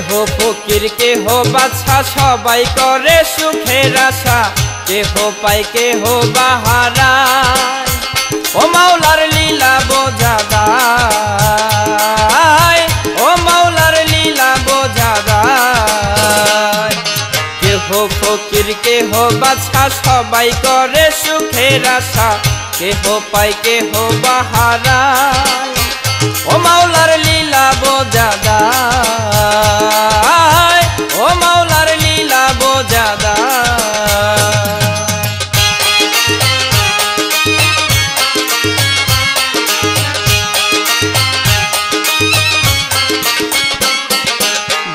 কেহ ফকির কেহ বাদশা সবাই করে সুখের আশা, কেহ পায় কেহ বাহারায়, ও মাওলার লীলা বোঝা দায়, ও মাওলার লীলা বোঝা দায়। কেহ ফকির কেহ বাদশা সবাই করে সুখের আশা, কেহ পায় কেহ বাহারায়, ও মাওলার লীলা বোঝা দায়, ও মাওলার লীলা বোঝা দায়।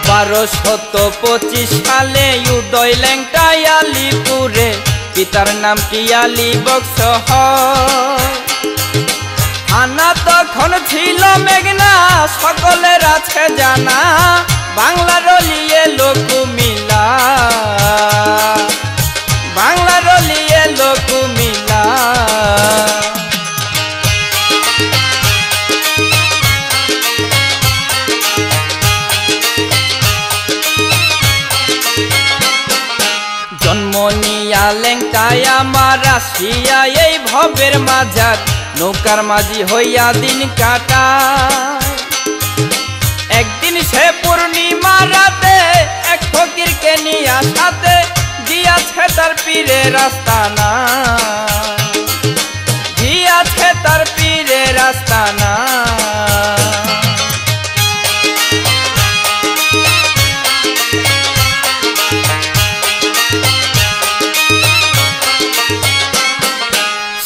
বারোশত 25 সালে উদয় লেংটা আলিপুরে, পিতার নাম কি আলী বক্স হয়। থানা তখন ছিল মেঘনা, সকলের আছে জানা, বাংলার লিয়ে লোকুমিলা, বাংলার লিয়ে লোকুমিলা। জন্ম নিয়া লেংটায় আমার আসিয়া এই ভবের মাঝার, নৌকার মাঝি হইয়া দিন কাটায়। একদিন সে পূর্ণিমা রাতে এক ফকিরকে নিয়া সাথে, দিয়াছে তার পীরের আস্তানা, দিয়াছে তার পীরের আস্তানা।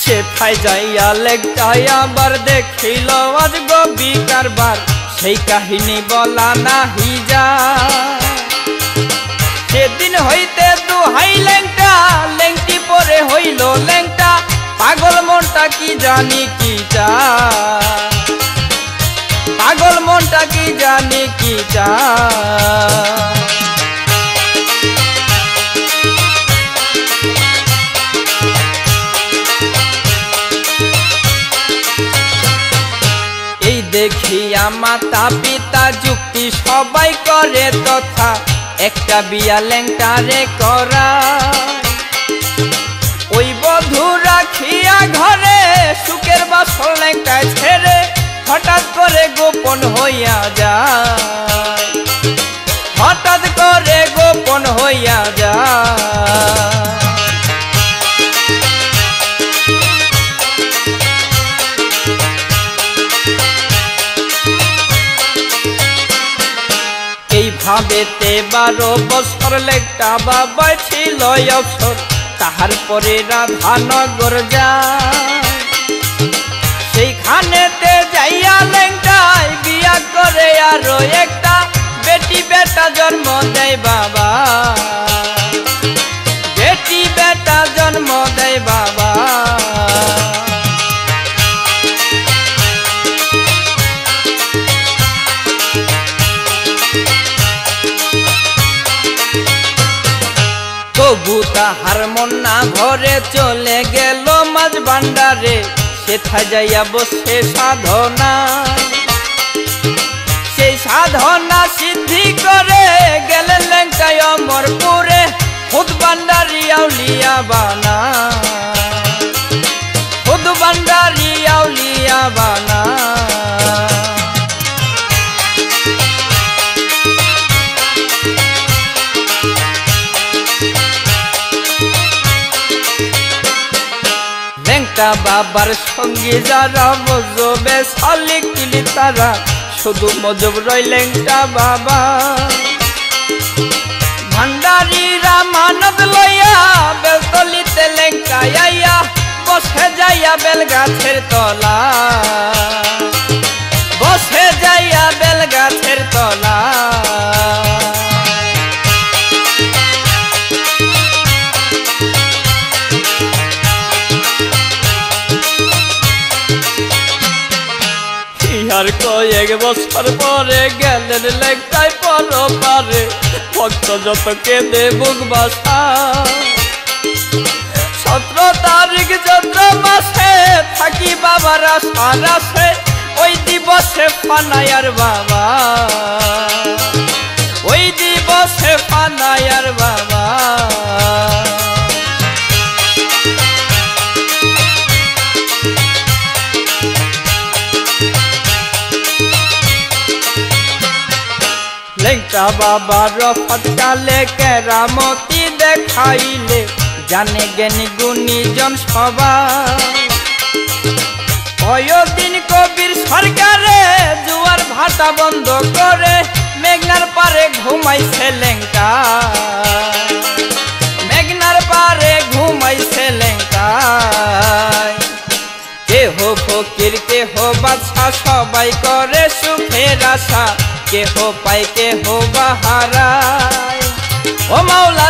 সেথায় যাইয়া লেংটায় আবার দেখিল আজগবি কারবার, সেই কাহিনী বলা নাহি যায়। সেদিন হইতে দুহাই লেংটা, লেংটি পরে হইল লেংটা, পাগল মনটা কি জানি কি চায়, পাগল মনটা কি জানি কি চায়। দেখিয়া মাতা পিতা যুক্তি সবাই করে তথা, একটা বিয়া লেংটারে করা। ওই বধূ রাখিয়া ঘরে, সুখের বাসর লেংটায় ছেড়ে, হঠাৎ করে গোপন হইয়া যায়, হঠাৎ করে গোপন হইয়া যায়। এইভাবেতে 12 বছর লেংটা বাবা ছিল অবসর, তাহার পরে রাধানগর যায়। সেইখানেতে যাইয়া লেংটায় বিয়া করে আরো একটা, বেটি বেটা জন্ম দেয় বাবা, বেটি বেটা জন্ম দেয় বাবা। তবু তাহার মন না ঘরে, চলে গেল মাঝ ভান্ডারে, সেথা যাইয়া বসে সাধনা। সেই সাধনা সিদ্ধি করে গেলেন লেংটায় অমরপুরে, খুদ ভান্ডারি আউলিয়া বানা, খুদ ভান্ডারি আউলিয়া বানা। লেংটা বাবার সঙ্গে যারা মজবে শালিক কিলি তারা, শুধু মজব রয় লেংটা বাবা। ভান্ডারি রামানদ লইয়া বেলতলিতে লেংটা আইয়া, বসে যাইয়া বেল গাছের তলা, বসে যাইয়া বেল গাছের তলা। আর কয়েক বছর পরে গেলেন লেংটায় পরপারে, ভক্ত যত কেঁদে বুক বাসা। 17 তারিখ চৈত্র মাসে থাকি বাবার আশার আসে, ওই দিবসে ফানায়ার বাবা, ওই লেংটা বাবা রফত কালে কেরামতি দেখাইলে জানে জ্ঞানী গুণীজন সবাই কয়দিন কবির সরকারে জুয়ার ভাটা বন্ধ করে মেঘনার পারে ঘুমাইছে লেংটা মেঘনার পারে ঘুমাইছে লেংটায় কেহ ফকির কেহ বাদশা সবাই করে সুখের আশা কেহ পায় কেহ বাহারায় ও মাওলা